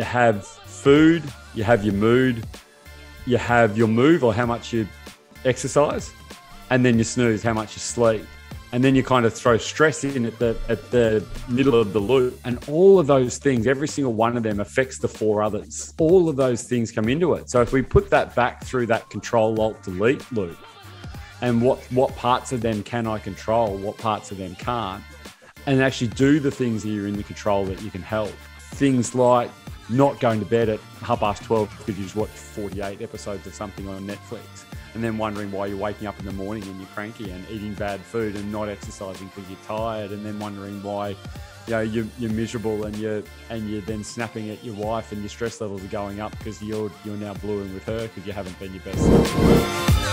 You have food, you have your mood, you have your move or how much you exercise, and then you snooze, how much you sleep. And then you kind of throw stress in at the middle of the loop. And all of those things, every single one of them affects the four others. All of those things come into it. So if we put that back through that Control-Alt-Delete loop, and what parts of them can I control, what parts of them can't, and actually do the things that you're in the control that you can help. Things like not going to bed at 12:30 because you just watch 48 episodes of something on Netflix, and then wondering why you're waking up in the morning and you're cranky, and eating bad food and not exercising because you're tired, and then wondering why you're miserable, and you're then snapping at your wife and your stress levels are going up because you're now blueing with her because you haven't been your best.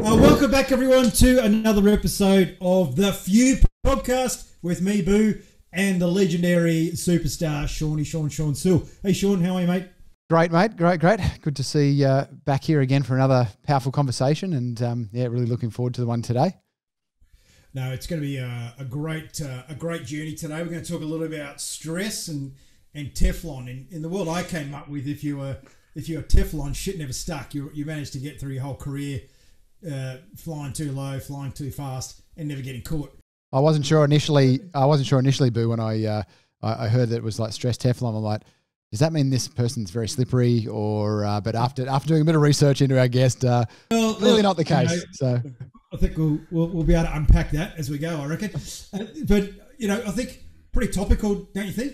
Welcome back, everyone, to another episode of the Few podcast with me, Boo, and the legendary superstar, Sean Sill. Hey, Sean, how are you, mate? Great, mate. Great. Good to see you back here again for another powerful conversation, and really looking forward to the one today. No, it's going to be a great journey today. We're going to talk a little bit about stress and Teflon. In the world I came up with, if you were Teflon, shit never stuck. You managed to get through your whole career. Flying too low, flying too fast, and never getting caught. I wasn't sure initially, Boo, when I heard that it was like stress Teflon. I'm like, does that mean this person's very slippery? Or but after doing a bit of research into our guest, clearly not the case. So I think we'll be able to unpack that as we go, I reckon. But I think pretty topical, don't you think?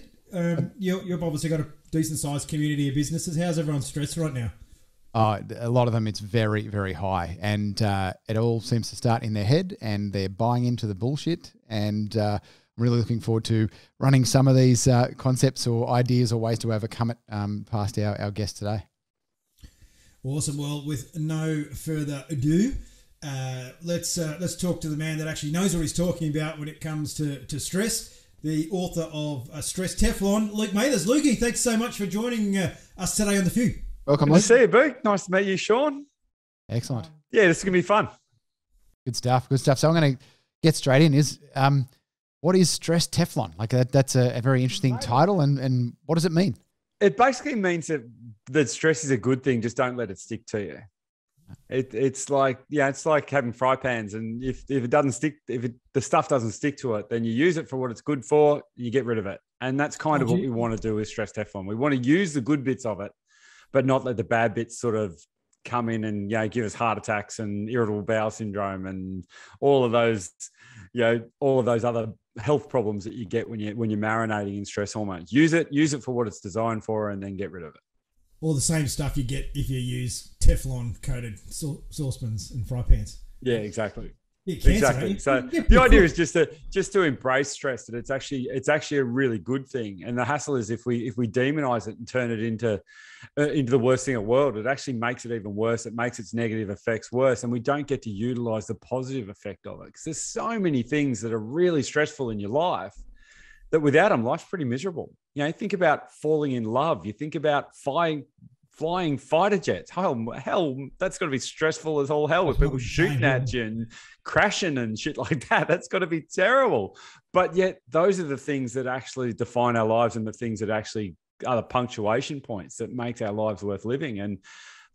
You've obviously got a decent sized community of businesses. How's everyone stressed right now? A lot of them, it's very, very high, and it all seems to start in their head, and they're buying into the bullshit. And I'm really looking forward to running some of these concepts or ideas or ways to overcome it past our guest today. Awesome. Well, with no further ado, let's talk to the man that actually knows what he's talking about when it comes to stress. The author of Stress Teflon, Luke Mathers. Lukey, thanks so much for joining us today on The Few. Welcome, Good Luke. to see you, Boo. Nice to meet you, Sean. Excellent. Yeah, this is going to be fun. Good stuff. So I'm going to get straight in. What is Stress Teflon? Like that's a very interesting title, and what does it mean? It basically means that stress is a good thing. Just don't let it stick to you. It's like having fry pans, and if it doesn't stick, the stuff doesn't stick to it, then you use it for what it's good for. You get rid of it, and that's kind of what we want to do with Stress Teflon. We want to use the good bits of it, but not let the bad bits sort of come in and give us heart attacks and irritable bowel syndrome and all of those other health problems that you get when you're marinating in stress hormones. Use it for what it's designed for, and then get rid of it. All the same stuff you get if you use Teflon coated saucepans and fry pans. Yeah, exactly. Exactly. So the idea is just to embrace stress, that it's actually a really good thing. And the hassle is if we demonize it and turn it into the worst thing in the world, it actually makes it even worse. It makes its negative effects worse, and we don't get to utilize the positive effect of it, because there's so many things that are really stressful in your life that without them, life's pretty miserable. Think about falling in love. You think about flying fighter jets. Hell, that's got to be stressful as all hell, with people shooting at you and crashing and shit like that. That's got to be terrible. But yet those are the things that actually define our lives, and the things that actually are the punctuation points that make our lives worth living. And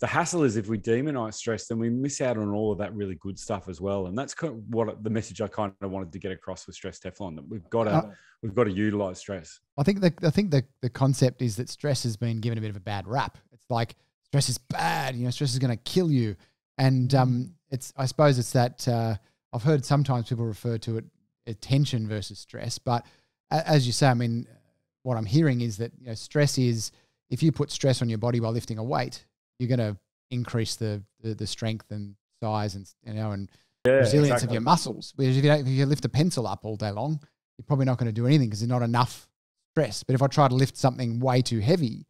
the hassle is if we demonize stress, then we miss out on all of that really good stuff as well. And that's kind of what the message I kind of wanted to get across with Stress Teflon, that we've got to utilize stress. I think the concept is that stress has been given a bit of a bad rap. It's like stress is bad, stress is going to kill you. And I suppose it's that I've heard sometimes people refer to it as tension versus stress. But as you say, I mean, what I'm hearing is that stress is, if you put stress on your body while lifting a weight, you're going to increase the strength and size and resilience of your muscles. Whereas if you lift a pencil up all day long, you're probably not going to do anything because there's not enough stress. But if I try to lift something way too heavy,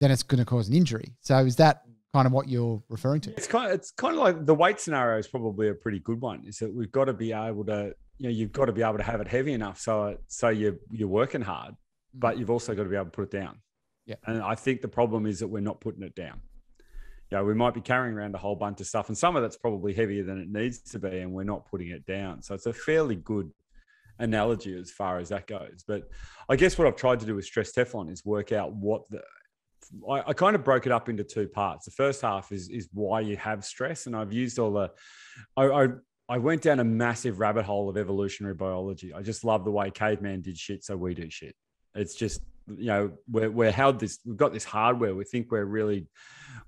then it's going to cause an injury. So is that kind of what you're referring to? It's kind of like the weight scenario is probably a pretty good one. Is that we've got to be able to, you've got to be able to have it heavy enough so you're working hard, but you've also got to be able to put it down. Yeah. And I think the problem is that we're not putting it down. we might be carrying around a whole bunch of stuff, and some of that's probably heavier than it needs to be, and we're not putting it down. So it's a fairly good analogy as far as that goes. But I guess what I've tried to do with Stress Teflon is work out I kind of broke it up into two parts. The first half is why you have stress, and I've used I went down a massive rabbit hole of evolutionary biology. I just love the way caveman did shit, so we do shit. It's just, we've got this hardware. We think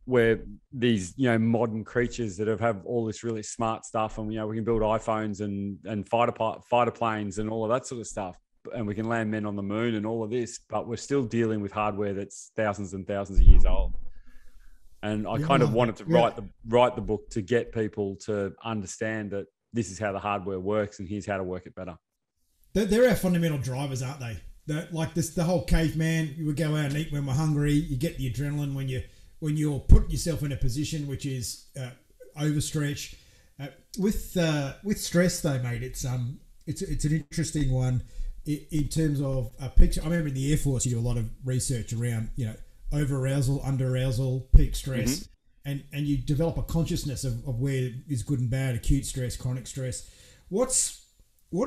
we're these, modern creatures that have all this really smart stuff, and we can build iPhones and fighter planes and all of that sort of stuff, and we can land men on the moon and all of this, but we're still dealing with hardware that's thousands and thousands of years old. And I kind of wanted to write the book to get people to understand that this is how the hardware works, and here's how to work it better. They're our fundamental drivers, aren't they? Like this, the whole caveman. You would go out and eat when we're hungry. You get the adrenaline when you're putting yourself in a position which is overstretch. With stress, though, mate, it's an interesting one in terms of a picture. I remember in the Air Force, you do a lot of research around over-arousal, under-arousal, peak stress, and you develop a consciousness of where is good and bad, acute stress, chronic stress. What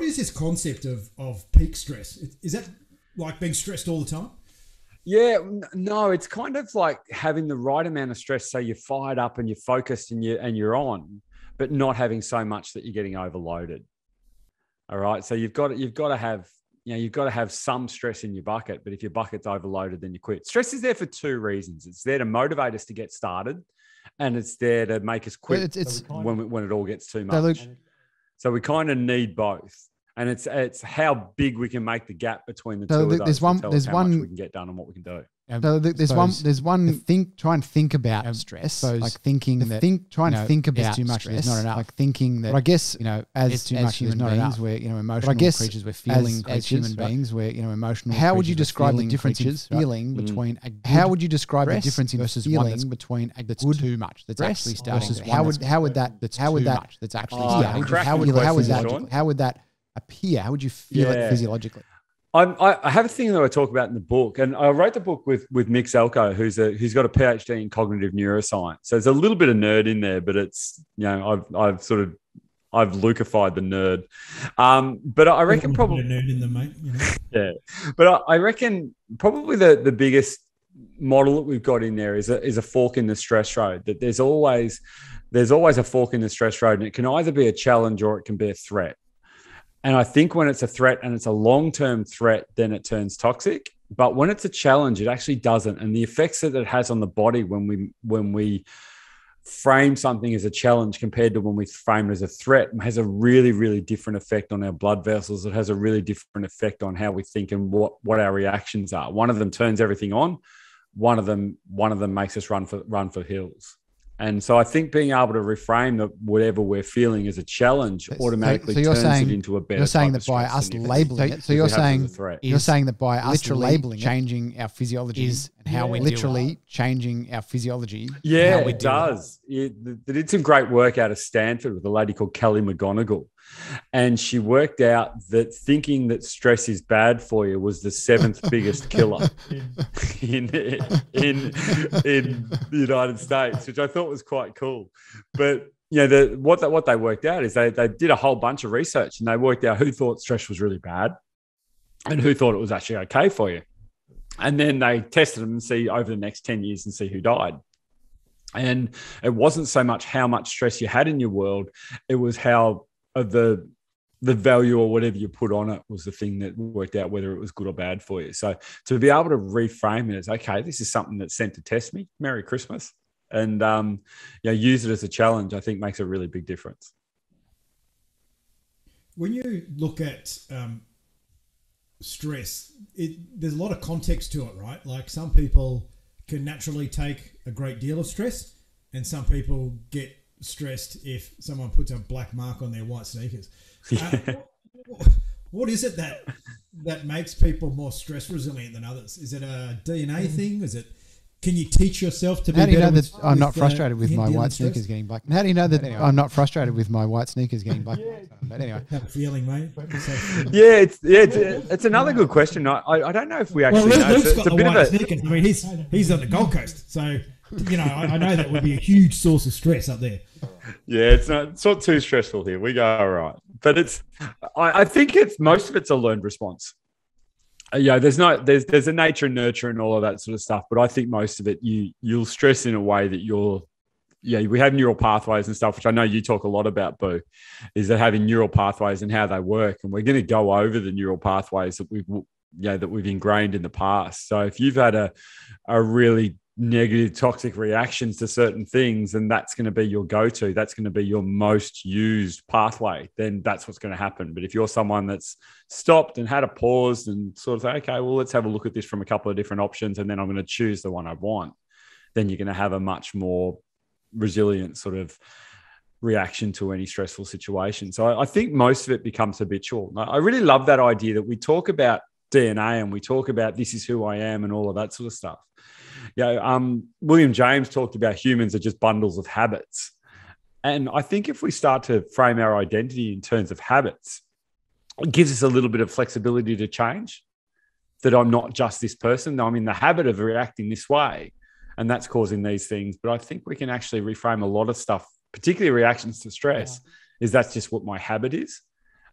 is this concept of peak stress? Is that like being stressed all the time? Yeah, no, it's kind of like having the right amount of stress, so you're fired up and you're focused and you're on, but not having so much that you're getting overloaded. All right, so you've got to have some stress in your bucket, but if your bucket's overloaded, then you quit. Stress is there for two reasons. It's there to motivate us to get started, and it's there to make us quit when it all gets too much. So we kind of need both. And it's how big we can make the gap between the two of those. There's how much we can get done and what we can do. Try and think about stress. Like thinking about too much stress is not enough. Like thinking that, but I guess, as too much human beings, we're, emotional creatures, we're feeling as human beings, we're, emotional. How would you describe the difference in feeling between how would you describe the difference in versus feeling between that's too much, that's actually starting? How would that appear? How would you feel it physiologically? I have a thing that I talk about in the book, and I wrote the book with Mick Zelko, who's got a PhD in cognitive neuroscience. So there's a little bit of nerd in there, but it's I've Lucified the nerd. But I reckon probably a nerd in them, mate. Yeah, but I reckon probably the biggest model that we've got in there is a fork in the stress road. That there's always a fork in the stress road, and it can either be a challenge or it can be a threat. And I think when it's a threat and it's a long-term threat, then it turns toxic. But when it's a challenge, it actually doesn't. And the effects that it has on the body when we frame something as a challenge compared to when we frame it as a threat has a really, really different effect on our blood vessels. It has a really different effect on how we think and what our reactions are. One of them turns everything on. One of them makes us run for hills. And so I think being able to reframe that whatever we're feeling as a challenge automatically turns it into a better. You're saying that by us labeling it. So you're saying that by us labeling changing our physiology and how we literally changing our physiology. Yeah, it does. They did some great work out of Stanford with a lady called Kelly McGonigal. And she worked out that thinking that stress is bad for you was the 7th biggest killer in the United States, which I thought was quite cool. But what they worked out is they did a whole bunch of research, and they worked out who thought stress was really bad and who thought it was actually okay for you. And then they tested them and see over the next 10 years and see who died. And it wasn't so much how much stress you had in your world, it was how the value or whatever you put on it was the thing that worked out whether it was good or bad for you. So to be able to reframe it as, okay, this is something that's sent to test me. Merry Christmas. And use it as a challenge, I think makes a really big difference. When you look at stress, there's a lot of context to it, right? Like some people can naturally take a great deal of stress, and some people get stressed if someone puts a black mark on their white sneakers. What is it that makes people more stress resilient than others? Is it a DNA thing? Can you teach yourself to be better? How do you know that I'm not frustrated with my white sneakers getting black? How do you know that I'm not frustrated with my white sneakers getting black? But anyway, have a feeling, mate. Yeah, it's another good question. I don't know if we actually know. Luke's got the white sneakers. I mean, he's on the Gold Coast, so I know that would be a huge source of stress up there. Yeah, it's not too stressful here. We go all right. But I think most of it's a learned response. There's a nature and nurture and all of that sort of stuff. But I think most of it, you'll stress in a way that we have neural pathways and stuff, which I know you talk a lot about, Boo, is that having neural pathways and how they work. And we're going to go over the neural pathways that we've ingrained in the past. So if you've had a really negative, toxic reactions to certain things, and that's going to be your go-to, that's going to be your most used pathway, then that's what's going to happen. But if you're someone that's stopped and had a pause and sort of say, okay, well, let's have a look at this from a couple of different options, and then I'm going to choose the one I want, then you're going to have a much more resilient sort of reaction to any stressful situation. So I think most of it becomes habitual. I really love that idea that we talk about DNA and we talk about this is who I am and all of that sort of stuff. William James talked about humans are just bundles of habits. And I think if we start to frame our identity in terms of habits, it gives us a little bit of flexibility to change, that I'm not just this person. I'm in the habit of reacting this way, and that's causing these things. But I think we can actually reframe a lot of stuff, particularly reactions to stress, is that's just what my habit is.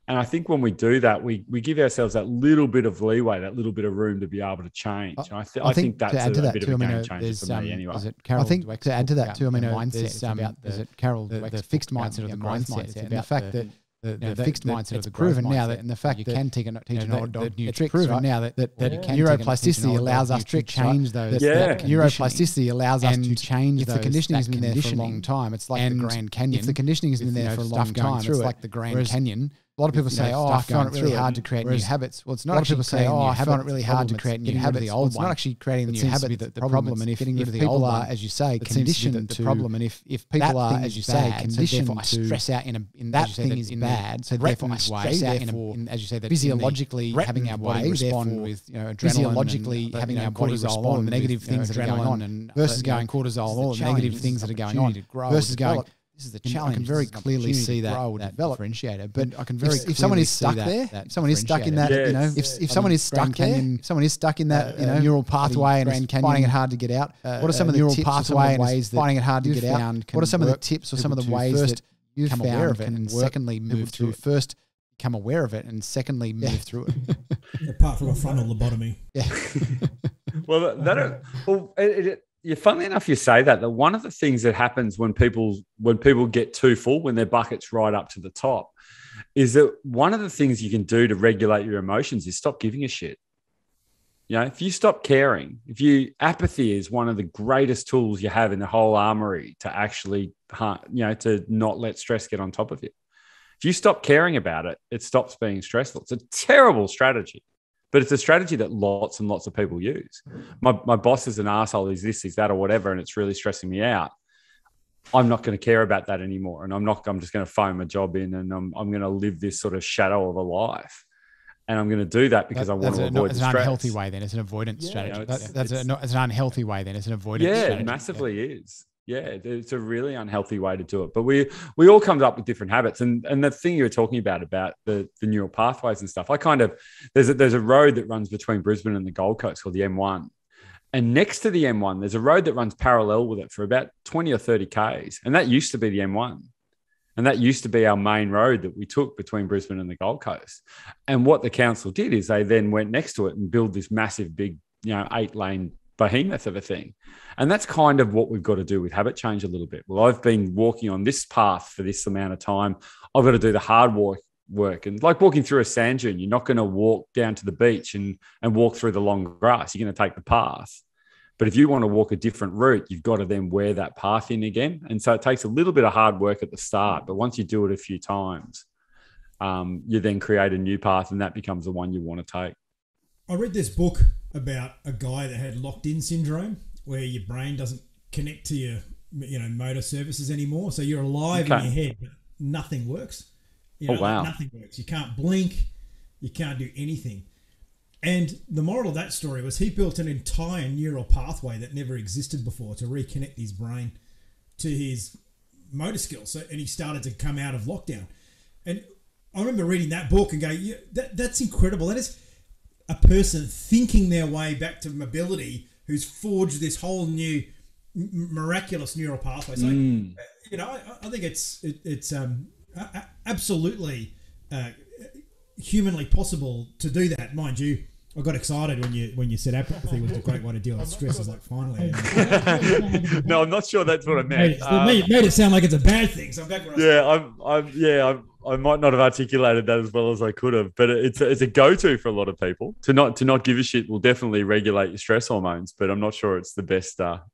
And I think when we do that, we give ourselves that little bit of leeway, that little bit of room to be able to change. And I think that's a bit of a game changer for me anyway. I think to add to that too, there's Carol the fixed mindset of the growth mindset, and the fact that the fixed mindset of the proven now that, and the fact that you can teach an old dog new tricks, proven now that neuroplasticity allows us to change those. Neuroplasticity allows us to change those. If the conditioning has been there for a long time, it's like the Grand Canyon. If the conditioning has been there for a long time, it's like the Grand Canyon. A lot of people say, I found it really hard to create new habits. Well, it's not actually creating new habits. I found it really hard to create new habits. It's not actually creating the new habits. The problem, and if people are, as you say, conditioned to the problem, and if people are, as you say, conditioned to stress out in that thing is bad, so therefore I stress out in, as you say, that physiologically having our body respond with physiologically having our body respond to negative things that are going on, and versus going cortisol, all the negative things that are going on, versus going. This is the challenge. I can very clearly see that differentiator. But I can if someone is stuck there, if someone is stuck in that, if someone is stuck there, someone is stuck in that, neural pathway and finding it hard to get out. What are some of the neural pathway and ways finding it hard to get out? What are some of the tips or some of the ways that you've found aware of it and secondly move through? First, become aware of it, and secondly move through it. Apart from a frontal lobotomy. Yeah. Funnily enough, you say that one of the things that happens when people get too full, when their bucket's right up to the top, is that one of the things you can do to regulate your emotions is stop giving a shit. If you stop caring, apathy is one of the greatest tools you have in the whole armory to actually, to not let stress get on top of you. If you stop caring about it, it stops being stressful. It's a terrible strategy. But it's a strategy that lots and lots of people use. My boss is an asshole, he's this, he's that, or whatever, and it's really stressing me out. I'm not going to care about that anymore. And I'm just going to phone my job in, and I'm going to live this sort of shadow of a life. And I'm going to do that because I want to avoid the stress. It's an unhealthy way then. It's an avoidance strategy. It's an unhealthy way then. It's an avoidance strategy. Yeah, it massively is. Yeah, it's a really unhealthy way to do it. But we all come up with different habits. And the thing you were talking about the neural pathways and stuff, there's a road that runs between Brisbane and the Gold Coast called the M1. And next to the M1, there's a road that runs parallel with it for about 20 or 30 Ks. And that used to be the M1. And that used to be our main road that we took between Brisbane and the Gold Coast. And what the council did is they then went next to it and built this massive, big, 8-lane behemoth of a thing. And that's kind of what we've got to do with habit change a little bit. Well, I've been walking on this path for this amount of time. I've got to do the hard work. And like walking through a sand dune, you're not going to walk down to the beach and walk through the long grass. You're going to take the path. But if you want to walk a different route, you've got to then wear that path in again. And so it takes a little bit of hard work at the start. But once you do it a few times, you then create a new path, and that becomes the one you want to take. I read this book about a guy that had locked-in syndrome, where your brain doesn't connect to your motor surfaces anymore. So you're alive in your head, but nothing works. Wow. Nothing works. You can't blink. You can't do anything. And the moral of that story was he built an entire neural pathway that never existed before to reconnect his brain to his motor skills. And he started to come out of lockdown. And I remember reading that book and going, that's incredible. That is a person thinking their way back to mobility who's forged this whole new miraculous neural pathway. So, I think it's absolutely humanly possible to do that. Mind you, I got excited when you said apathy was a great way to deal with stress. I was like, finally. No, I'm not sure that's what I meant. Made it sound like it's a bad thing. So I'm back where I might not have articulated that as well as I could have, but it's a go-to for a lot of people. To not give a shit will definitely regulate your stress hormones, but I'm not sure it's the best option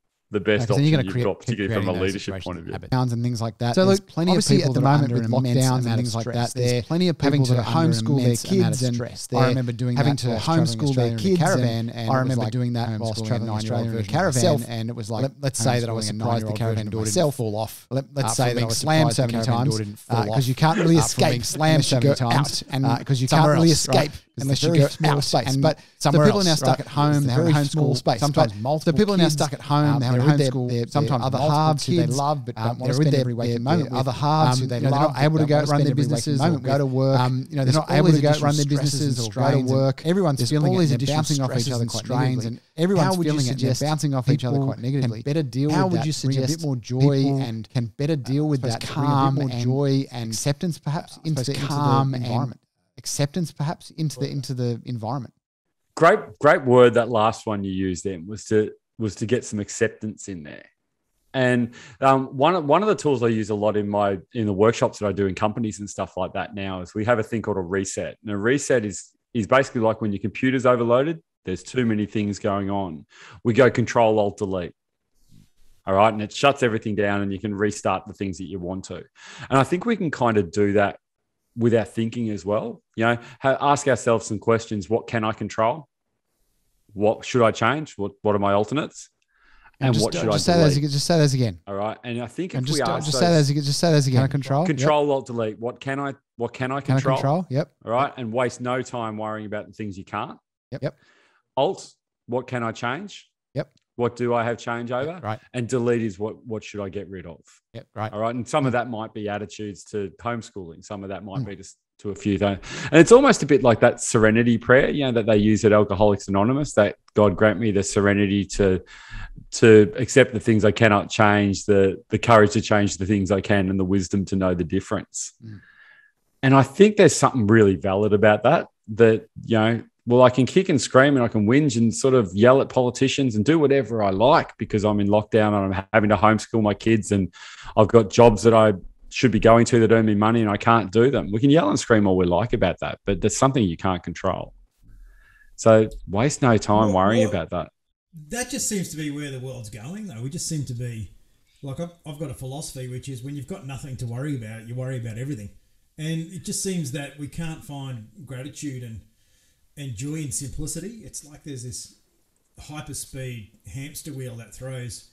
you've got, particularly from a leadership point of view. Towns and things like that. So there's plenty of people at the moment with lockdowns and things like that. There's plenty of people that homeschool their kids and stress. I remember doing that having to homeschool their kids caravan. And I remember doing that whilst traveling Australia in a caravan. And it was like, let's say that I was surprised the caravan door didn't fall off. Let's say that I was slammed so many times because you can't really escape slammed so many times, and because you can't really escape unless you go out space. But so people are now stuck at home. They have a homeschool space. Sometimes multiple. So people are now stuck at home. They have a homeschool. Sometimes other halves who they love, but don't want to spend every waking moment with. Other halves who they love, they're not able to go run their businesses or go to work. They're not able to go run their businesses or go to work. Everyone's feeling it. They're bouncing off each other quite negatively. And everyone's feeling it. They're bouncing off each other quite negatively. Better deal with that. How would you suggest a bit more joy and can better deal with that calm and joy and acceptance perhaps into the environment? Acceptance perhaps into the environment. Great word. That last one you used then was to get some acceptance in there. And one of the tools I use a lot in the workshops that I do in companies and stuff like that now is we have a thing called a reset. And a reset is basically like when your computer's overloaded, there's too many things going on. We go Control Alt Delete. All right. And it shuts everything down and you can restart the things that you want to. And I think we can kind of do that with our thinking as well. Ask ourselves some questions. What can I control? What should I change? What are my alternates? And what should I delete? Just say those again. All right. And I think just say those again. Control Alt Delete. What can I control? Yep. All right. And waste no time worrying about the things you can't. Yep. Alt, what can I change? Yep. What do I have change over? Yep, right. And delete is what should I get rid of? Yep. Right. All right. And some of that might be attitudes to homeschooling. Some of that might be just to a few things. And it's almost a bit like that serenity prayer, that they use at Alcoholics Anonymous, that God grant me the serenity to accept the things I cannot change, the courage to change the things I can, and the wisdom to know the difference. And I think there's something really valid about that, well, I can kick and scream and I can whinge and sort of yell at politicians and do whatever I like because I'm in lockdown and I'm having to homeschool my kids and I've got jobs that I should be going to that earn me money and I can't do them. We can yell and scream all we like about that, but there's something you can't control. So waste no time worrying about that. That just seems to be where the world's going, though. We just seem to be, like, I've got a philosophy, which is when you've got nothing to worry about, you worry about everything. And it just seems that we can't find gratitude and joy in simplicity. It's like there's this hyperspeed hamster wheel that throws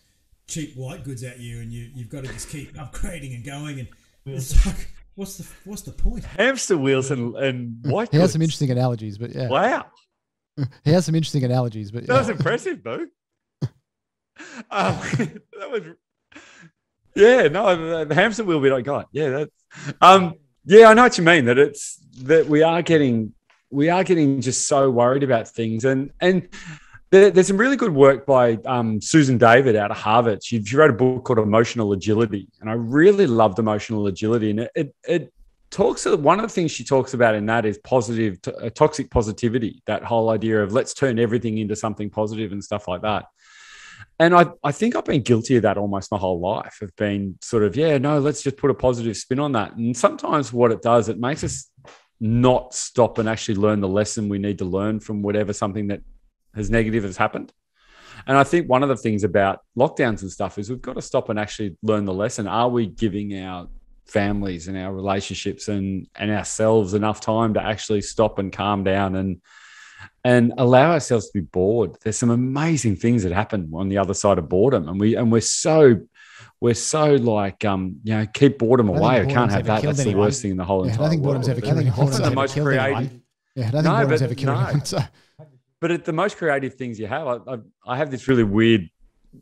cheap white goods at you, and you've got to just keep upgrading and going. And it's like, what's the point? Hamster wheels and white goods. He has some interesting analogies, but yeah. Wow. He has some interesting analogies, but that was impressive, Boo. That was, the hamster wheel bit I got. Yeah, that's, I know what you mean. That we are getting just so worried about things, and there's some really good work by Susan David out of Harvard. She wrote a book called Emotional Agility, and I really loved emotional agility. And it talks. One of the things she talks about in that is toxic positivity. That whole idea of let's turn everything into something positive and stuff like that. And I think I've been guilty of that almost my whole life. I've been sort of, let's just put a positive spin on that. And sometimes what it does, it makes us not stop and actually learn the lesson we need to learn from whatever something that has happened. And I think one of the things about lockdowns and stuff is we've got to stop and actually learn the lesson. Are we giving our families and our relationships and ourselves enough time to actually stop and calm down and allow ourselves to be bored? There's some amazing things that happen on the other side of boredom, and we're so like keep boredom away. I can't have that. That's the worst thing in the whole entire world. I don't think boredom's ever killed anyone. Often the most creative. Yeah, I don't think boredom's ever killed anyone. So. But at the most creative things you have, I have this really weird,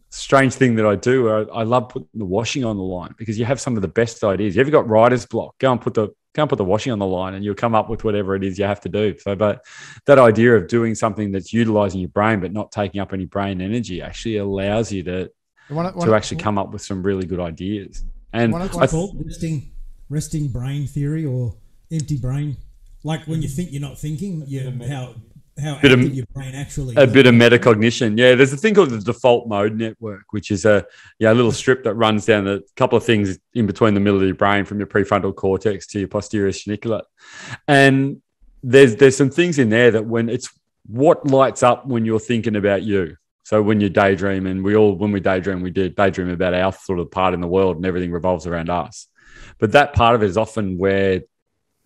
strange thing that I do where I love putting the washing on the line because you have some of the best ideas. You ever got writer's block? Go and put the washing on the line and you'll come up with whatever it is you have to do. So, but that idea of doing something that's utilizing your brain but not taking up any brain energy actually allows you to to actually come up with some really good ideas. And what's it called? Resting brain theory or empty brain? Like when you think you're not thinking, how active your brain actually is. A bit of metacognition. Yeah, there's a thing called the default mode network, which is a little strip that runs down a couple of things in between the middle of your brain from your prefrontal cortex to your posterior cingulate. And there's some things in there that when it's what lights up when you're thinking about you. So when you daydream, and when we daydream about our sort of part in the world and everything revolves around us. But that part of it is often where,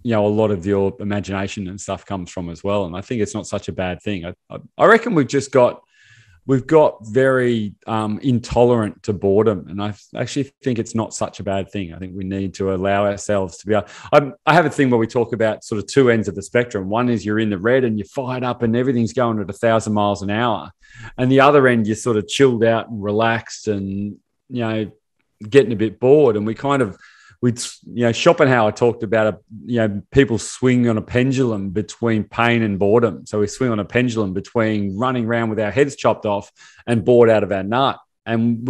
a lot of your imagination and stuff comes from as well. And I think it's not such a bad thing. I reckon we've got very intolerant to boredom. And I actually think it's not such a bad thing. I think we need to allow ourselves to be I have a thing where we talk about sort of two ends of the spectrum. One is you're in the red and you're fired up and everything's going at 1,000 miles an hour. And the other end, you're sort of chilled out and relaxed and, getting a bit bored. And Schopenhauer talked about, people swing on a pendulum between pain and boredom. So we swing on a pendulum between running around with our heads chopped off and bored out of our nut. And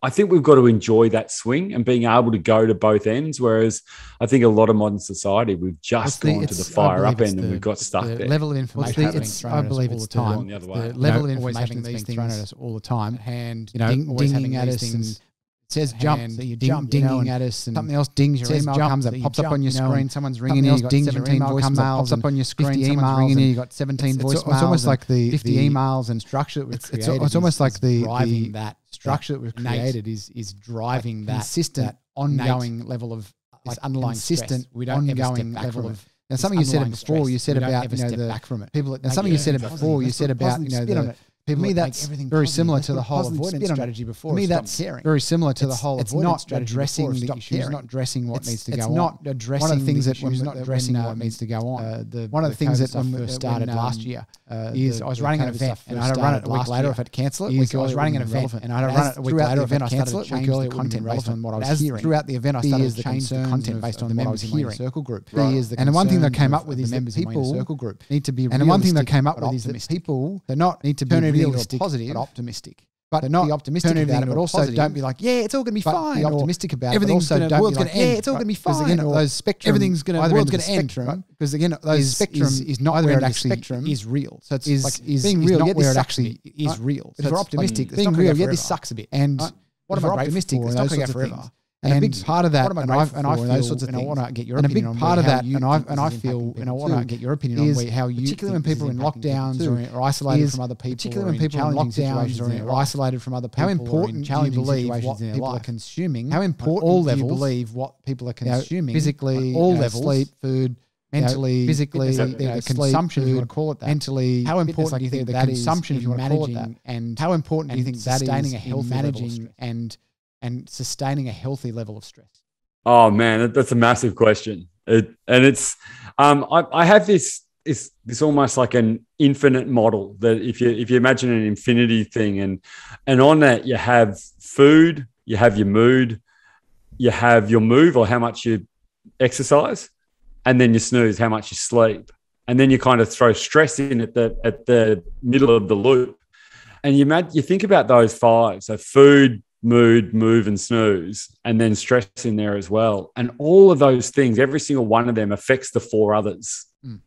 I think we've got to enjoy that swing and being able to go to both ends. Whereas I think a lot of modern society, we've just gone to the fire up end and we've got stuck there. Level of information I believe it's time. The other way. The level of information that's being thrown at us all the time. And, dinging at us and says jump, so you dinging at us, and something else dings. Your email comes up, pops up on your screen. Someone's ringing you. You got 17 voicemails. Pops up on your screen. Someone's ringing you. You got 17 voicemails. It's almost like the 50 emails and structure that we've created. It's almost like the that structure that we've created is driving that consistent, ongoing level of this underlying consistent. We don't ever step back from it. Now, something you said before. You said about the people. Now, something you said before. You said about the people, me, that's very similar to the whole avoidance strategy before. For me, that's very similar to the whole avoidance strategy. It's not addressing the issues, not addressing what needs to go on. It's not addressing one of the things that when not addressing what needs to go on. One of the things that when we first started last year is I was running an event and I had to run it a week later if I'd cancel it. I was running an event and I had to run it a week later if I'd cancel it. Week earlier, content based on what I was hearing. Throughout the event, I started to change the content based on what I was hearing. Circle group. And the one thing that came up with is that people circle group need to be. And the one thing that came up with is that people they're not need to be realistic, positive, but optimistic. But not be optimistic about it, but also don't be like, yeah, it's all going to be fine. Be optimistic about it, but also don't be like, yeah, it's all going to be fine. Because again, those spectrum, everything's going to, the world's going to end. Because again, those spectrum is not where it actually is real. So it's like being real, yet this actually is real. If we're optimistic, being real, yet this sucks a bit. And what am I optimistic? It's not going to go forever. And a big part of that, and I feel, those sorts of things, and I want to get your opinion on part of that, and I feel, and I want to get your opinion on how you, particularly when people are in lockdowns or isolated from other people, particularly when people are in lockdowns or isolated from other people, how important do you believe what people are consuming? How important do you believe what people are consuming? Physically, all levels, sleep, food, mentally, physically, the consumption, if you want to call it that. Mentally, how important do you think the consumption, if you want to call it that, and how important do you think sustaining a healthy managing and sustaining a healthy level of stress? Oh man, that's a massive question. I have this almost like an infinite model that if you imagine an infinity thing, and on that you have food, you have your mood, you have your move or how much you exercise, and then you snooze, how much you sleep, and then you kind of throw stress in at the middle of the loop, and you think about those five. So food, mood, move, and snooze, and then stress in there as well. And all of those things, every single one of them affects the four others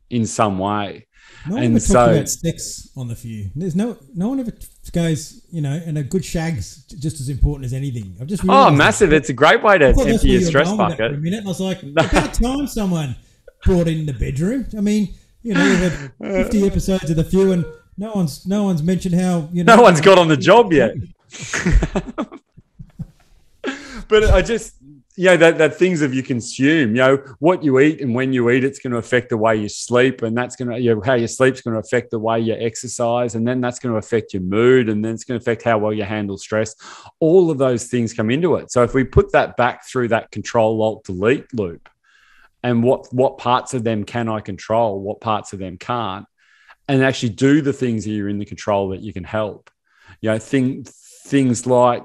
in some way. No one ever talks about sex on the few. There's no one ever goes, and a good shag's just as important as anything. I've just massive! It's a great way to empty your stress bucket. For a minute, and I was like, about time someone brought in the bedroom. I mean, we've had 50 episodes of the few, and no one's mentioned how no one's got on the job yet. But I just, that things that you consume, what you eat and when you eat, it's going to affect the way you sleep. And that's going to, how you sleep is going to affect the way you exercise. And then that's going to affect your mood. And then it's going to affect how well you handle stress. All of those things come into it. So if we put that back through that Control-Alt-Delete loop, and what parts of them can I control, what parts of them can't, and actually do the things that you're in the control that you can help. Things like,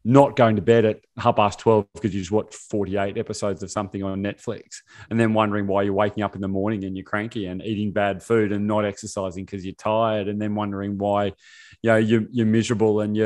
not going to bed at 12:30 because you just watched 48 episodes of something on Netflix, and then wondering why you're waking up in the morning and you're cranky, and eating bad food and not exercising because you're tired, and then wondering why, you're miserable and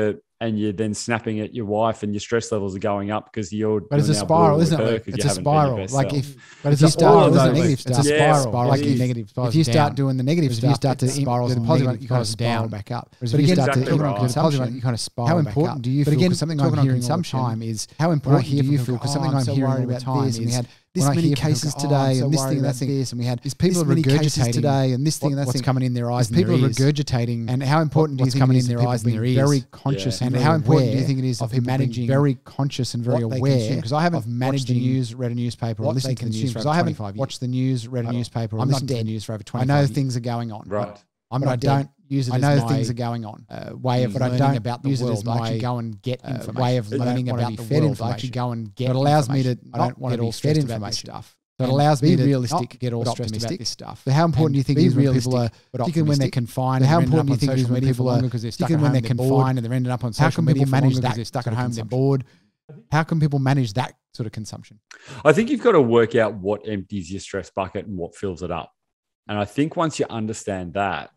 and you're then snapping at your wife, and your stress levels are going up because But it's a spiral, isn't it? Luke? It's a spiral. Like if you start doing the negative stuff, it's a spiral. Like if you start doing the negative stuff, you start to spiral the positive, you kind of spiral back up. But if you start to the positive, you kind of spiral back up. How important do you feel? Because something I'm hearing all the time is how important do you feel? Because something I'm hearing all the time is we had this many cases today, and this thing and that thing, and we had these people regurgitating today, and this thing and that thing. What's coming in their eyes and their ears. People regurgitating, and how important do you think it is in their eyes and their ears? Very conscious, and how important do you think it is of managing very conscious and very aware? Because I haven't watched the news, read a newspaper, or listened to the news because I haven't watched the news, read a newspaper, or listened to the news for over 25 years. I know things are going on. Right. I don't use it as my things are going on. Way of learning about the world. I actually go and get information. Way of learning about the world. I actually go and get. It allows me to. I don't want to be fed information stuff. So it allows me to realistic, get all stressed about this stuff. But how important do you think is when people are, particularly when they're confined? How important do you think is when people are, particularly when they're confined and they're ending up on social media? How can people manage that? Because they're stuck at home, they're bored. How can people manage that sort of consumption? I think you've got to work out what empties your stress bucket and what fills it up. And I think once you understand that,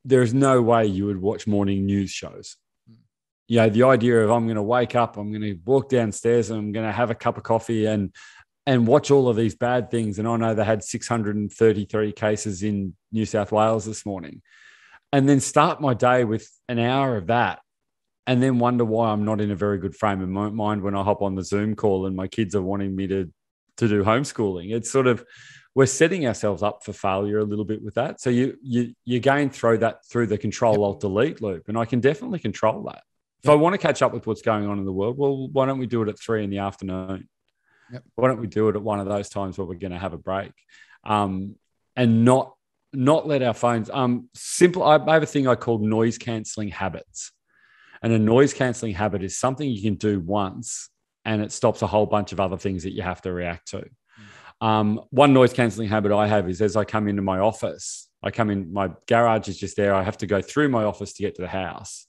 there's no way you would watch morning news shows. You know, the idea of I'm going to wake up, I'm going to walk downstairs, and I'm going to have a cup of coffee and watch all of these bad things. And I know they had 633 cases in New South Wales this morning. And then start my day with an hour of that, and then wonder why I'm not in a very good frame of mind when I hop on the Zoom call and my kids are wanting me to do homeschooling. It's sort of, we're setting ourselves up for failure a little bit with that. So you again throw that through the Control-Alt-Delete loop. And I can definitely control that. If I want to catch up with what's going on in the world, well, why don't we do it at 3 p.m? Why don't we do it at one of those times where we're going to have a break, and not let our phones simple. I have a thing I call noise cancelling habits, and a noise cancelling habit is something you can do once and it stops a whole bunch of other things that you have to react to. One noise cancelling habit I have is as I come into my office, my garage is just there. I have to go through my office to get to the house,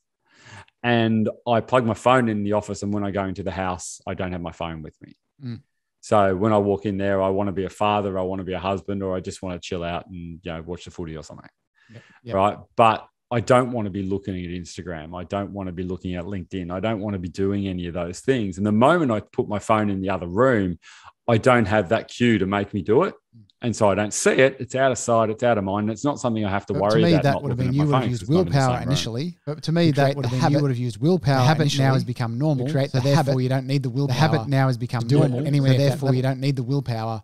and I plug my phone in the office. And when I go into the house, I don't have my phone with me. So when I walk in there, I want to be a father, I want to be a husband, or I just want to chill out and watch the footy or something, right? But I don't want to be looking at Instagram. I don't want to be looking at LinkedIn. I don't want to be doing any of those things. And the moment I put my phone in the other room, I don't have that cue to make me do it. And so I don't see it. It's out of sight. It's out of mind. It's not something I have to worry about. To me, that would have been you would have used willpower initially. But to me, that would have been you would have used willpower. The habit now has become normal. So therefore, you don't need the willpower. The habit now has become normal. Anyway, therefore, you don't need the willpower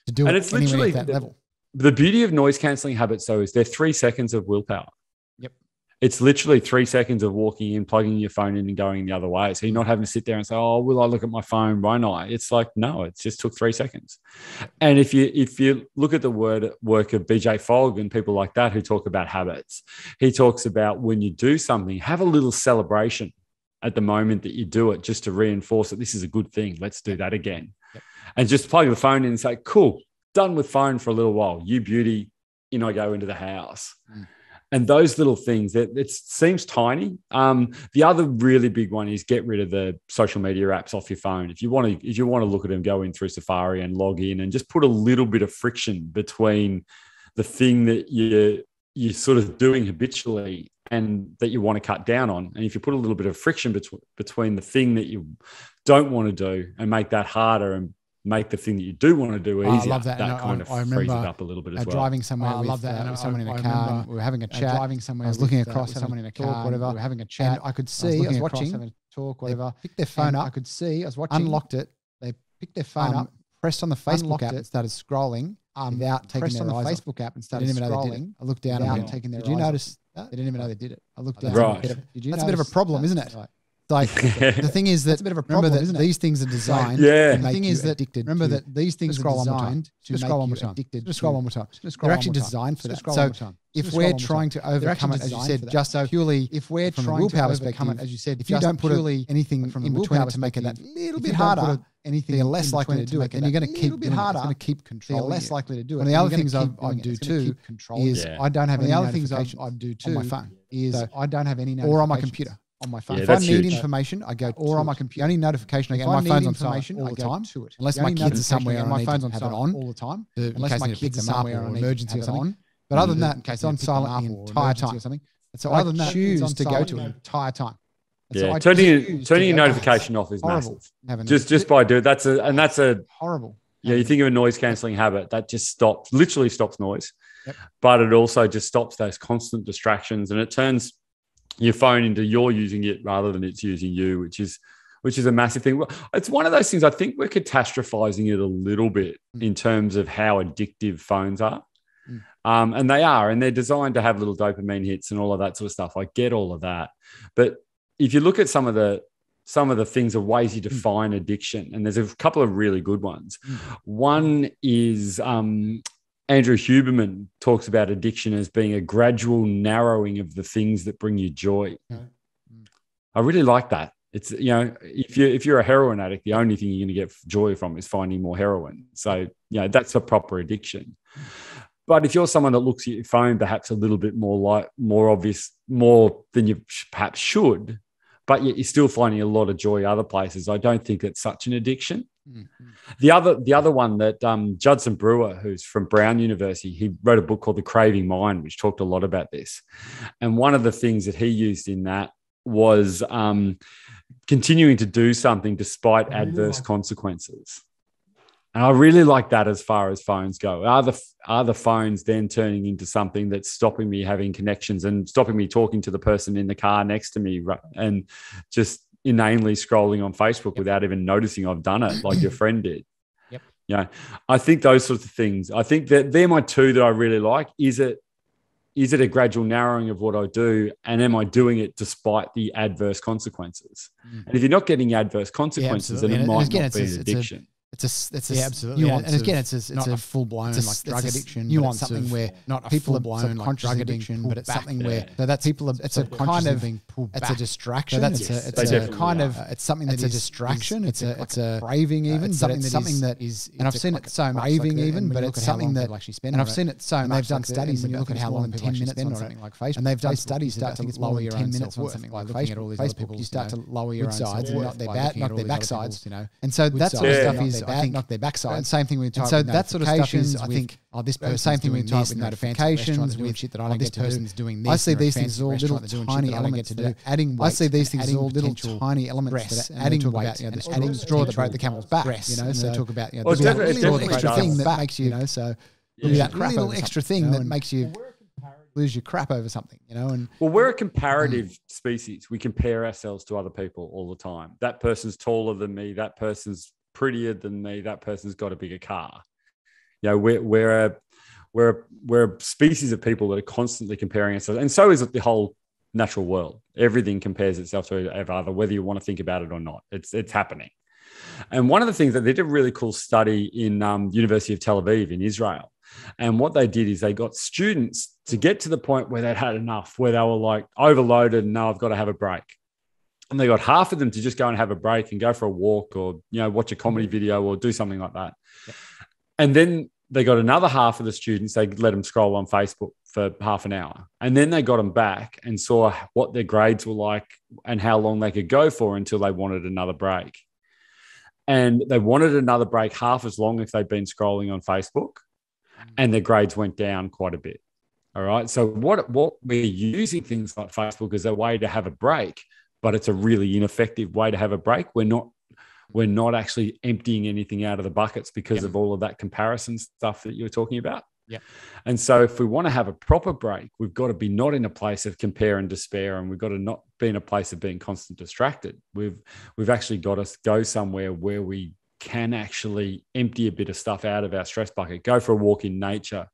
to do it anywhere at that level. The beauty of noise cancelling habits, though, is they're 3 seconds of willpower. It's literally 3 seconds of walking in, plugging your phone in and going the other way. So you're not having to sit there and say, oh, will I look at my phone? Won't I? It's like, no, it just took 3 seconds. And if you look at the work of BJ Fogg and people like that who talk about habits, he talks about when you do something, have a little celebration at the moment that you do it just to reinforce that this is a good thing. Let's do that again. And just plug the phone in and say, cool, done with phone for a little while. You beauty, I go into the house. And those little things, it seems tiny. The other really big one is get rid of the social media apps off your phone. If you want to look at them, go in through Safari and log in and just put a little bit of friction between the thing that you're sort of doing habitually and that you want to cut down on. And if you put a little bit of friction between the thing that you don't want to do and make that harder and make the thing that you do want to do easier. I love that. That kind of frees it up a little bit as well. Driving somewhere, I love that. With someone in a car. We were having a chat. Driving somewhere, I was looking across at someone in a car. Whatever. We were having a chat. I could see. I was watching. Having a talk. Whatever. Picked their phone up. I could see. I was watching. Unlocked it. They picked their phone up. Pressed on the Facebook app and started scrolling. Without taking their eyes off. Pressed on the Facebook app and started scrolling. I looked down and taking their eyes off. Did you notice that? They didn't even know they did it. I looked down. Right. That's a bit of a problem, isn't it? Like the thing is that, a bit of a problem, remember that these things are designed. The thing is that addicted. Remember that these things are designed to make you addicted. Just scroll one more time. They're actually designed for that. So if we're trying to overcome it, as you said, just so purely, if we're from a willpower perspective, as you said, if you don't put anything from in between to make it that little bit harder, anything you're less likely to do it, then you're going to keep doing it. It's going to keep controlling. You're less likely to do it. And the other things I do too is I don't have any notifications on my phone. I don't have any notifications or on my computer. On my phone. If I need information, I go or on my computer. The only notification I get, my phone's on silent all the time. Unless my kids are somewhere and my phone's on silent all the time. Unless my kids are somewhere or an emergency or something. But other than that, it's on silent the entire time. So I choose to go to it the entire time. Yeah, turning your notification off is massive. Just by doing that's a horrible. Yeah, you think of a noise cancelling habit that just literally stops noise, Yep. but it also just stops those constant distractions, and it turns your phone into you're using it rather than it's using you, which is a massive thing. It's one of those things I think we're catastrophizing it a little bit in terms of how addictive phones are. And they are, and they're designed to have little dopamine hits and all of that sort of stuff. I get all of that. But if you look at some of the things of ways you define addiction, and there's a couple of really good ones. One is Andrew Huberman talks about addiction as being a gradual narrowing of the things that bring you joy. I really like that. It's, if you're a heroin addict, the only thing you're going to get joy from is finding more heroin. So, that's a proper addiction. But if you're someone that looks at your phone perhaps a little bit more obvious, more than you perhaps should, but yet you're still finding a lot of joy other places, I don't think it's such an addiction. The other one that Judson Brewer, who's from Brown University, he wrote a book called The Craving Mind, which talked a lot about this. And one of the things that he used in that was continuing to do something despite adverse consequences. And I really like that as far as phones go. Are the phones then turning into something that's stopping me having connections and stopping me talking to the person in the car next to me and just inanely scrolling on Facebook without even noticing I've done it like your friend did? Yep. I think those sorts of things. I think that they're my two that I really like. Is it a gradual narrowing of what I do, and am I doing it despite the adverse consequences? And if you're not getting adverse consequences, then it might not be an addiction. It's a absolutely. And again, it's a full blown like drug addiction. It's something where not people are blown like drug addiction, but it's something where that's people. It's a kind of it's a distraction. It's a kind of it's something that's a distraction. It's a craving even, but it's something that is. And I've seen it so much. Craving even, but it's something that actually spend. And I've seen it so much. And they've done studies. When you look at how long people actually spend on something like Facebook, and they've done studies that lower your 10 minutes on something like Facebook. You start to lower your own sides, not their backsides. And so that sort of stuff is. I think not their backside. And same thing with so that sort of stuff is. I think this person. Same thing with type with notifications with shit that I don't get to do. This person's doing this. I see these things as all little tiny elements to do. Adding weight. I see these things as all little tiny elements that adding weight. Adding straw that broke the camel's back. So they talk about this little extra thing that makes you so that little extra thing that makes you lose your crap over something, and we're a comparative species. We compare ourselves to other people all the time. That person's taller than me. That person's prettier than me. That person's got a bigger car. We're a species of people that are constantly comparing ourselves, and so is the whole natural world. Everything compares itself to other, whether you want to think about it or not. It's happening. And one of the things that they did a really cool study in University of Tel Aviv in Israel. And what they did is they got students to get to the point where they'd had enough, where they were like overloaded and now I've got to have a break. And they got half of them to just go and have a break and go for a walk or, watch a comedy video or do something like that. Yep. And then they got another half of the students, they let them scroll on Facebook for half an hour. And then they got them back and saw what their grades were like and how long they could go for until they wanted another break. And they wanted another break half as long if they'd been scrolling on Facebook, and their grades went down quite a bit. All right. So what we're using things like Facebook as a way to have a break, but it's a really ineffective way to have a break. We're not actually emptying anything out of the buckets because of all of that comparison stuff that you were talking about. Yeah. And so if we want to have a proper break, we've got to be not in a place of compare and despair, and we've got to not be in a place of being constant distracted. We've actually got to go somewhere where we can actually empty a bit of stuff out of our stress bucket, go for a walk in nature,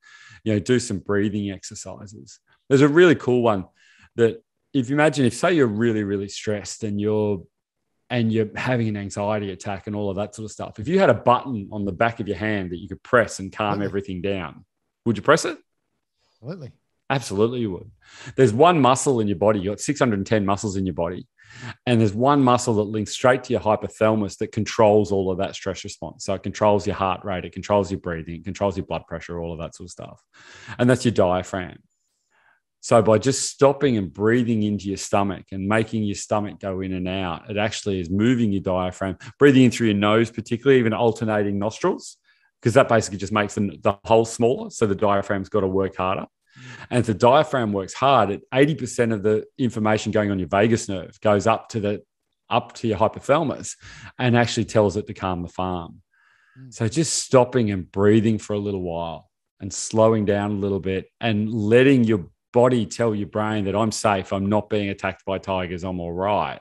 do some breathing exercises. There's a really cool one that if you imagine, if say you're really, really stressed and you're having an anxiety attack and all of that sort of stuff, if you had a button on the back of your hand that you could press and calm everything down, would you press it? Absolutely. Absolutely you would. There's one muscle in your body. You've got 610 muscles in your body. And there's one muscle that links straight to your hypothalamus that controls all of that stress response. So it controls your heart rate, it controls your breathing, it controls your blood pressure, all of that sort of stuff. And that's your diaphragm. So by just stopping and breathing into your stomach and making your stomach go in and out, it actually is moving your diaphragm, breathing in through your nose, particularly even alternating nostrils, because that basically just makes the hole smaller. So the diaphragm's got to work harder. And if the diaphragm works hard, 80% of the information going on your vagus nerve goes up to your hypothalamus and actually tells it to calm the farm. So just stopping and breathing for a little while and slowing down a little bit and letting your body tell your brain that I'm safe, I'm not being attacked by tigers, I'm all right.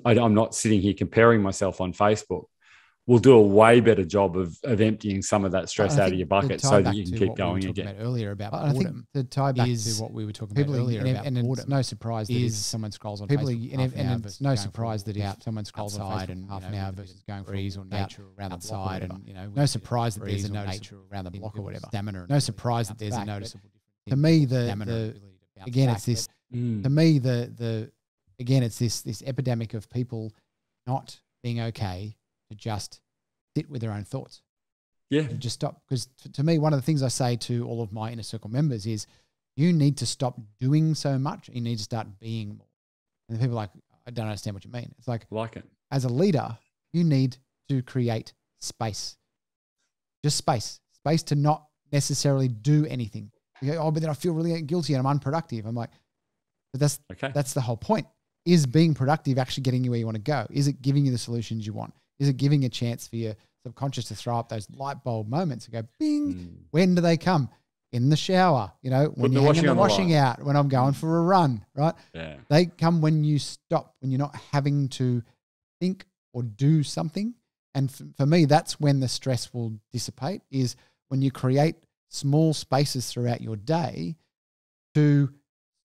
I'm not sitting here comparing myself on Facebook. We'll do a way better job of emptying some of that stress out of your bucket so that you can keep going again. About earlier about boredom, I think the tie back to what we were talking about earlier about boredom, it's no surprise that if someone scrolls on Facebook, and it's no surprise that if someone scrolls on Facebook and half an hour versus going for or nature around outside, and no surprise that there's a nature around the block or whatever. Stamina, no surprise that there's a noticeable difference. To me, again, it's this. To me, again, it's this epidemic of people not being okay to just sit with their own thoughts. Yeah. And just stop. Because to me, one of the things I say to all of my inner circle members is you need to stop doing so much. You need to start being more. And people are like, I don't understand what you mean. It's like it. As a leader, you need to create space. Just space. Space to not necessarily do anything. You go, oh, but then I feel really guilty and I'm unproductive. I'm like, but that's the whole point. Is being productive actually getting you where you want to go? Is it giving you the solutions you want? Is it giving a chance for your subconscious to throw up those light bulb moments and go, bing, when do they come? In the shower, when you're hanging the washing out, when I'm going for a run, right? Yeah. They come when you stop, when you're not having to think or do something. And for me, that's when the stress will dissipate, is when you create small spaces throughout your day to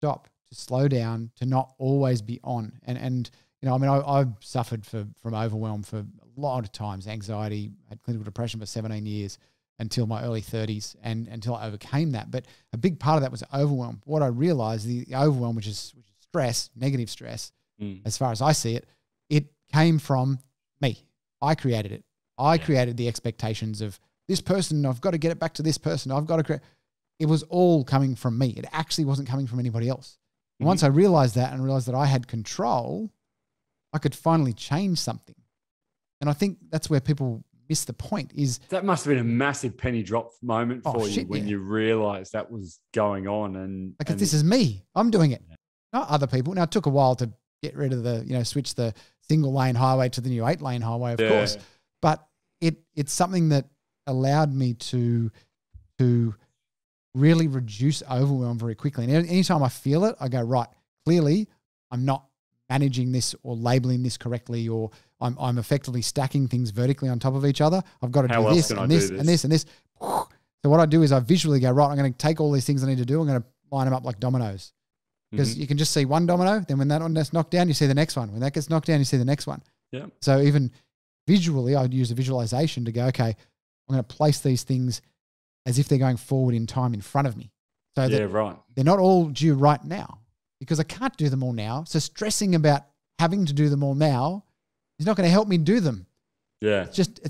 stop, to slow down, to not always be on. And I've suffered from overwhelm for a lot of times, anxiety, had clinical depression for 17 years until my early 30s and until I overcame that. But a big part of that was overwhelm. What I realized, the overwhelm, which is stress, negative stress, as far as I see it, it came from me. I created it. I created the expectations of this person. I've got to get it back to this person. I've got to create. It was all coming from me. It actually wasn't coming from anybody else. And once I realized that and realized that I had control, I could finally change something. And I think that's where people miss the point. Is that must have been a massive penny drop moment for you when you realized that was going on. And this is me. I'm doing it, not other people. Now, it took a while to get rid of switch the single lane highway to the new 8-lane highway, of course. But it's something that allowed me to really reduce overwhelm very quickly. And anytime I feel it, I go, right, clearly I'm not managing this or labeling this correctly, or I'm effectively stacking things vertically on top of each other. I've got to do this and this and this and this. So what I do is I visually go, right, I'm going to take all these things I need to do. I'm going to line them up like dominoes, because you can just see one domino. Then when that one gets knocked down, you see the next one. When that gets knocked down, you see the next one. Yeah. So even visually, I'd use a visualization to go, okay, I'm going to place these things as if they're going forward in time in front of me. So they're not all due right now, because I can't do them all now. So stressing about having to do them all now is not going to help me do them. Yeah. It just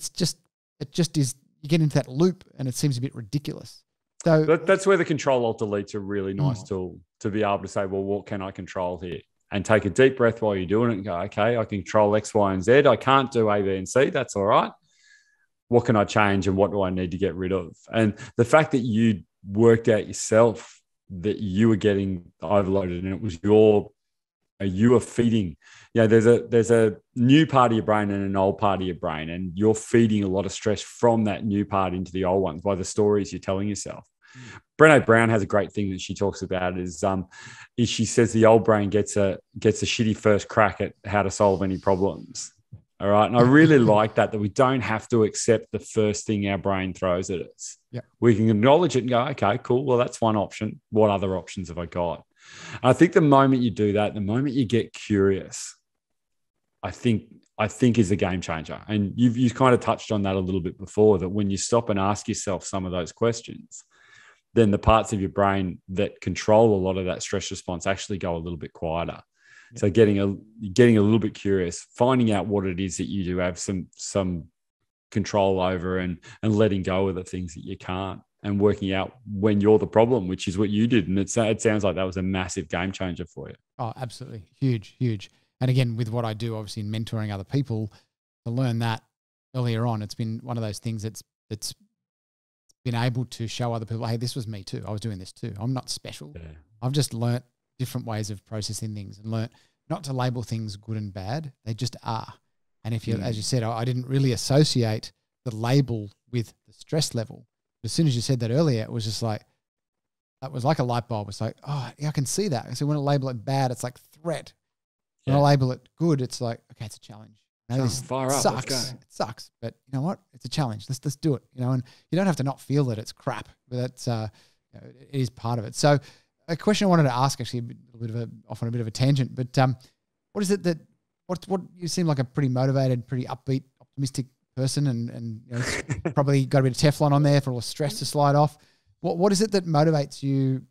is, you get into that loop and it seems a bit ridiculous. So that's where the control alt delete's a really nice tool, to be able to say, well, what can I control here? And take a deep breath while you're doing it and go, okay, I control X, Y, and Z. I can't do A, B, and C. That's all right. What can I change and what do I need to get rid of? And the fact that you worked out yourself that you were getting overloaded and it was you were feeding, there's a new part of your brain and an old part of your brain, and you're feeding a lot of stress from that new part into the old ones by the stories you're telling yourself. Brené Brown has a great thing that she talks about is she says the old brain gets a shitty first crack at how to solve any problems. All right. And I really like that we don't have to accept the first thing our brain throws at us. Yeah. We can acknowledge it and go, okay, cool. Well, that's one option. What other options have I got? And I think the moment you do that, the moment you get curious, I think is a game changer. And you've kind of touched on that a little bit before, that when you stop and ask yourself some of those questions, then the parts of your brain that control a lot of that stress response actually go a little bit quieter. Yeah. So getting a little bit curious, finding out what it is that you do have some control over, and letting go of the things that you can't, and working out when you're the problem, which is what you did. And it sounds like that was a massive game changer for you. Oh, absolutely. Huge. And again, with what I do, obviously in mentoring other people, to learn that earlier on, it's been one of those things that's been able to show other people, hey, this was me too. I was doing this too. I'm not special. Yeah. I've just learnt different ways of processing things and learnt not to label things good and bad. They just are. And if you, as you said, I didn't really associate the label with the stress level. As soon as you said that earlier, it was just like, that was like a light bulb. It's like, oh, yeah, I can see that. So when I label it bad, it's like threat. When I label it good, it's like, okay, it's a challenge. No, this fire up. sucks. Let's go. It sucks, but you know what? It's a challenge. Let's do it. You know, and you don't have to not feel that it's crap, but that's it is part of it. So, a question I wanted to ask, actually, often a bit of a tangent, but what is it that what you seem like a pretty motivated, pretty upbeat, optimistic person, and you know, it's probably got a bit of Teflon on there for all the stress to slide off. What is it that motivates you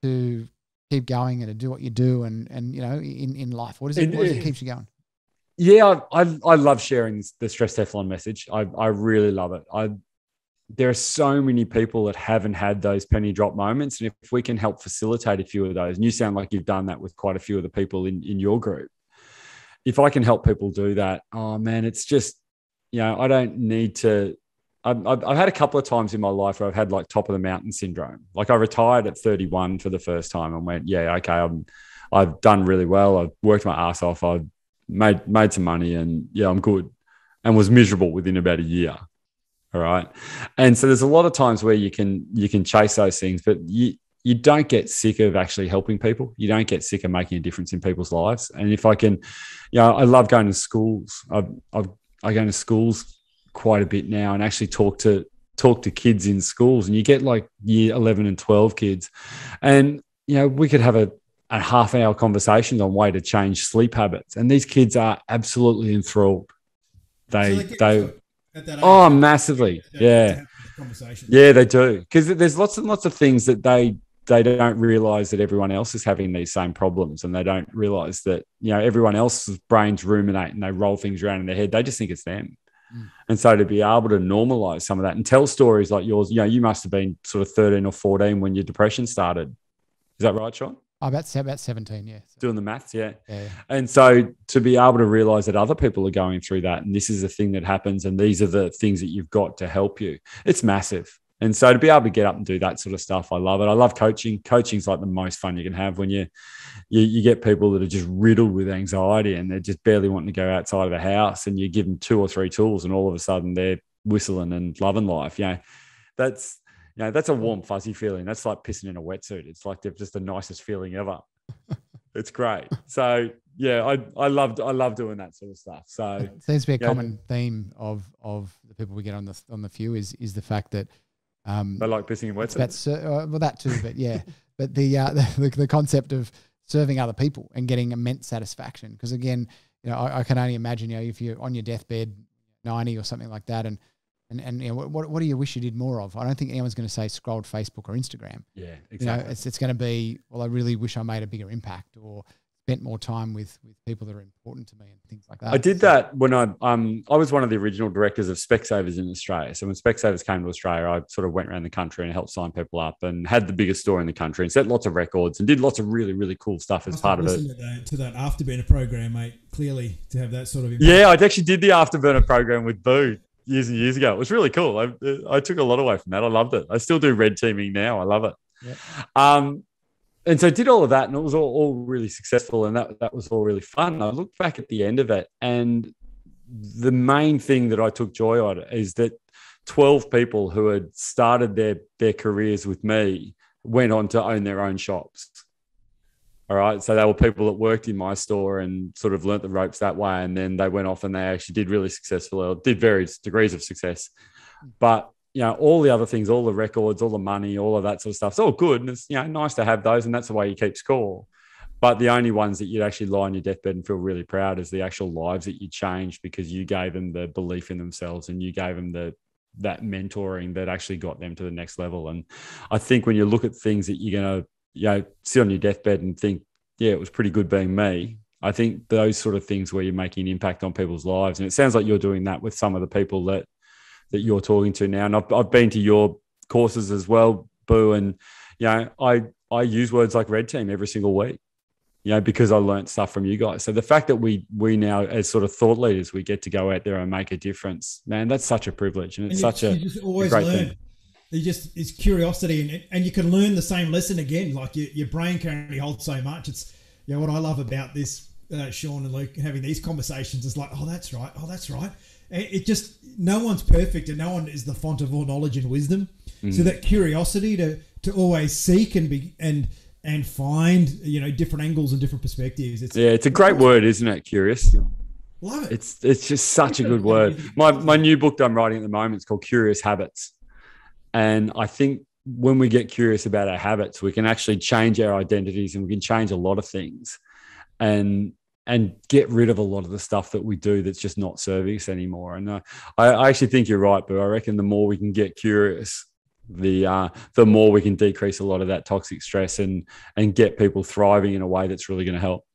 to keep going and to do what you do, and you know, in life? What is it that keeps you going? Yeah, I love sharing the Stress Teflon message. I really love it. There are so many people that haven't had those penny drop moments. And if we can help facilitate a few of those, and you sound like you've done that with quite a few of the people in your group, if I can help people do that, oh man, it's just, you know, I don't need to. I've had a couple of times in my life where I've had like top of the mountain syndrome. Like I retired at 31 for the first time and went, yeah, okay, I've done really well. I've worked my ass off. I've made some money and yeah, I'm good, and was miserable within about a year. All right. And so there's a lot of times where you can chase those things, but you don't get sick of actually helping people. You don't get sick of making a difference in people's lives. And if I can, you know, I love going to schools. I go to schools quite a bit now and actually talk to kids in schools, and you get like year 11 and 12 kids. And, you know, we could have a half-hour conversation on way to change sleep habits. And these kids are absolutely enthralled. Oh, massively. Yeah. Yeah, they do. Because there's lots and lots of things that they don't realize that everyone else is having these same problems, and they don't realize that, you know, everyone else's brains ruminate and they roll things around in their head. They just think it's them. And so to be able to normalize some of that and tell stories like yours, you know, you must have been sort of 13 or 14 when your depression started. Is that right, Sean? Oh, about 17, yeah. Doing the maths, yeah. And so to be able to realize that other people are going through that, and this is a thing that happens, and these are the things that you've got to help you, it's massive. And so to be able to get up and do that sort of stuff, I love it. I love coaching. Coaching's like the most fun you can have when you get people that are just riddled with anxiety and they're just barely wanting to go outside of the house, and you give them 2 or 3 tools and all of a sudden they're whistling and loving life. You know, that's a warm, fuzzy feeling. That's like pissing in a wetsuit. It's like just the nicest feeling ever. It's great. So yeah, I love doing that sort of stuff. So it seems to be a common theme of the people we get on the few is the fact that they like pissing in wetsuits. Well, that too, but yeah, but the concept of serving other people and getting immense satisfaction. Because again, you know, I can only imagine, you know, if you're on your deathbed, 90 or something like that, and you know, what do you wish you did more of? I don't think anyone's going to say scrolled Facebook or Instagram. Yeah, exactly. You know, it's going to be, well, I really wish I made a bigger impact or spent more time with people that are important to me and things like that. I did that when I was one of the original directors of Specsavers in Australia. So when Specsavers came to Australia, I sort of went around the country and helped sign people up and had the biggest store in the country and set lots of records and did lots of really, really cool stuff as part of it. To that Afterburner program, mate, clearly to have that sort of impact. Yeah, I actually did the Afterburner program with Boo years and years ago. It was really cool. I took a lot away from that. I loved it. I still do red teaming now. I love it. Yep. And so I did all of that, and it was all really successful, and that was all really fun. I looked back at the end of it, and the main thing that I took joy out of is that 12 people who had started their careers with me went on to own their own shops. All right. So they were people that worked in my store and sort of learnt the ropes that way. And then they went off and they actually did really successfully, or did various degrees of success. But, you know, all the other things, all the records, all the money, all of that sort of stuff, it's all good. And it's, you know, nice to have those. And that's the way you keep score. But the only ones that you'd actually lie on your deathbed and feel really proud is the actual lives that you changed, because you gave them the belief in themselves and you gave them that mentoring that actually got them to the next level. And I think when you look at things that you're going to, you know, sit on your deathbed and think, yeah, it was pretty good being me. I think those sort of things where you're making an impact on people's lives. And it sounds like you're doing that with some of the people that you're talking to now. And I've been to your courses as well, Boo. And, you know, I use words like red team every single week, you know, because I learned stuff from you guys. So the fact that we now, as sort of thought leaders, we get to go out there and make a difference, man, that's such a privilege. And it's such a great thing. it's curiosity, and you can learn the same lesson again. Like your brain can only hold so much. It's what I love about this, Sean and Luke, having these conversations is like, oh, that's right. It just, no one's perfect, and no one is the font of all knowledge and wisdom. So that curiosity to always seek and find different angles and different perspectives. It's a great word, isn't it? Curious. Love it. It's just such a good word. My new book that I'm writing at the moment is called Curious Habits. And I think when we get curious about our habits, we can actually change our identities, and we can change a lot of things and get rid of a lot of the stuff that we do that's just not serving us anymore. And I actually think you're right, but I reckon the more we can get curious, the more we can decrease a lot of that toxic stress and get people thriving in a way that's really going to help.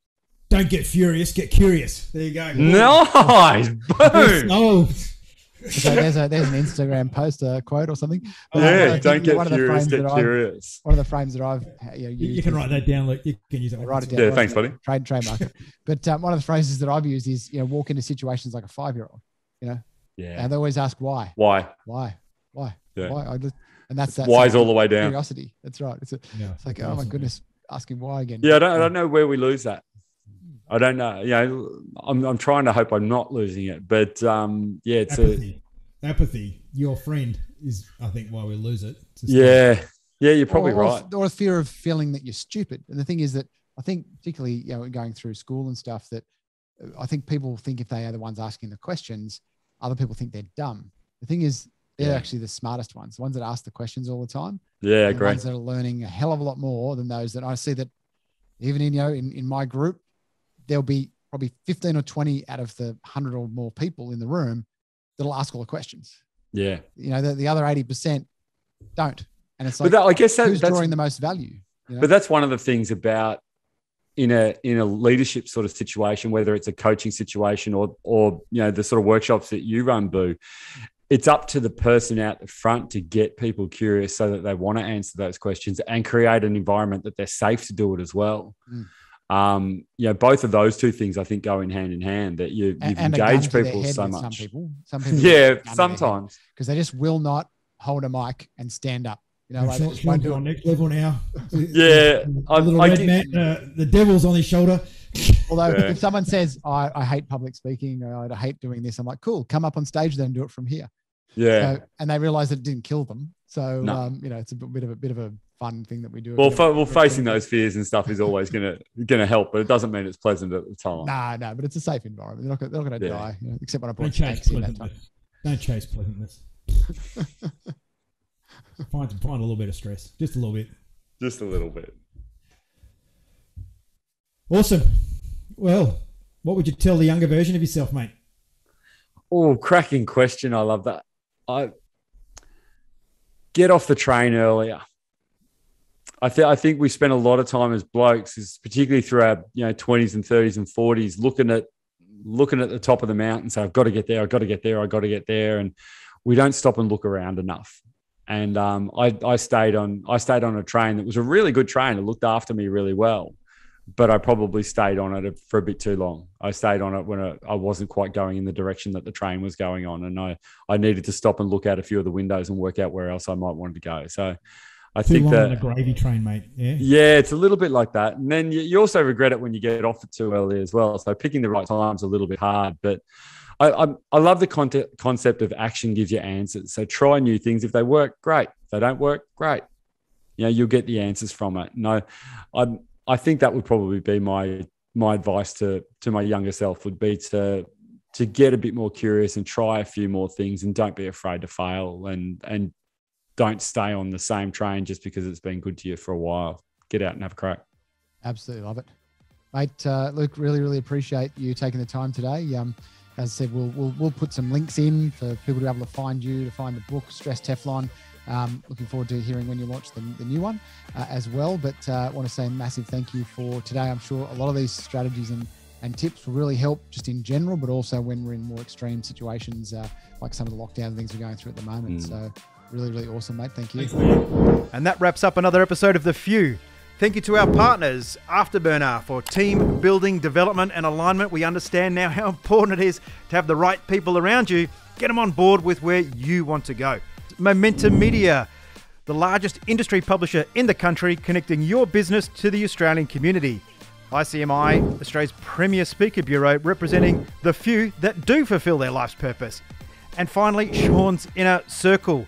Don't get furious, get curious. There you go. Nice. Boom. Oh. So there's an Instagram post, quote or something. But don't get furious, get curious. One of the frames that I've used. You can write that down, Luke. You can use it. Write it down. Yeah, thanks, buddy. Trademark it. But one of the phrases that I've used is, walk into situations like a 5-year-old, Yeah. And they always ask why. Why? Why? Yeah. And that's why's all the way down. Curiosity. That's right. It's like, oh my goodness, asking why again. Yeah, I don't know where we lose that. I don't know. I'm trying to hope I'm not losing it, but it's apathy. Your friend is, I think, why we lose it. Yeah, you're probably right. Or a fear of feeling that you're stupid. And the thing is that I think, particularly going through school and stuff, that I think people think if they are the ones asking the questions, other people think they're dumb. The thing is, they're actually the smartest ones, the ones that ask the questions all the time. Yeah, great. The ones that are learning a hell of a lot more than those that I see that even in my group, there'll be probably 15 or 20 out of the 100 or more people in the room that'll ask all the questions. Yeah. The other 80% don't. And it's like, but I guess who's that's drawing the most value? But that's one of the things about in a leadership sort of situation, whether it's a coaching situation or the sort of workshops that you run, Boo, it's up to the person out the front to get people curious so that they want to answer those questions and create an environment that they're safe to do it as well. Both of those two things I think go in hand, that you've engaged people so much. Some people sometimes, because they just will not hold a mic and stand up. Sean's on next level now. Yeah, the devil's on his shoulder. Although if someone says, I hate public speaking, I hate doing this, I'm like, cool, come up on stage then and do it from here. Yeah. So, and they realize that it didn't kill them. So, it's a bit of a fun thing that we do. Well, facing those fears and stuff is always gonna help, but it doesn't mean it's pleasant at the time. No, but it's a safe environment. They're not going to die, except when I brought snakes in that time. Don't chase pleasantness. Find a little bit of stress, just a little bit. Just a little bit. Awesome. Well, what would you tell the younger version of yourself, mate? Oh, cracking question. I love that. Get off the train earlier. I think we spend a lot of time as blokes, particularly through our 20s and 30s and 40s, looking at the top of the mountain, say, I've got to get there, I've got to get there, I've got to get there, and we don't stop and look around enough. And I stayed on a train that was a really good train. It looked after me really well, but I probably stayed on it for a bit too long. I stayed on it when I wasn't quite going in the direction that the train was going on, and I needed to stop and look out a few of the windows and work out where else I might want to go. So I think that on a gravy train, mate. Yeah, it's a little bit like that. And then you also regret it when you get off it too early as well. So picking the right time's a little bit hard, but I love the concept of action gives you answers. So try new things. If they work, great. If they don't work, great. You'll get the answers from it. No, I think that would probably be my advice to my younger self would be to get a bit more curious and try a few more things, and don't be afraid to fail, and don't stay on the same train just because it's been good to you for a while. Get out and have a crack. Absolutely love it, mate. Luke, really, really appreciate you taking the time today. As I said, we'll put some links in for people to be able to find you, to find the book, Stress Teflon. Looking forward to hearing when you launch the new one as well. But I want to say a massive thank you for today. I'm sure a lot of these strategies and tips will really help just in general, but also when we're in more extreme situations, like some of the lockdown things we're going through at the moment. So really, really awesome, mate. Thank you. And that wraps up another episode of The Few. Thank you to our partners, Afterburner, for team building, development and alignment. We understand now how important it is to have the right people around you. Get them on board with where you want to go. Momentum Media, the largest industry publisher in the country, connecting your business to the Australian community. ICMI, Australia's premier speaker bureau, representing the few that do fulfill their life's purpose. And finally, Sean's Inner Circle,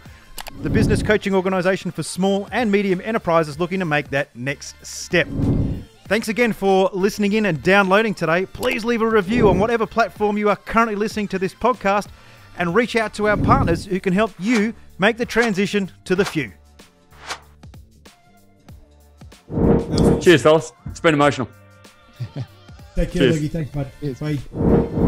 the business coaching organisation for small and medium enterprises looking to make that next step. Thanks again for listening in and downloading today. Please leave a review on whatever platform you are currently listening to this podcast, and reach out to our partners who can help you make the transition to the few. Cheers, fellas. It's been emotional. Take care, Cheers. Leggy. Thanks, bud. Cheers. Bye.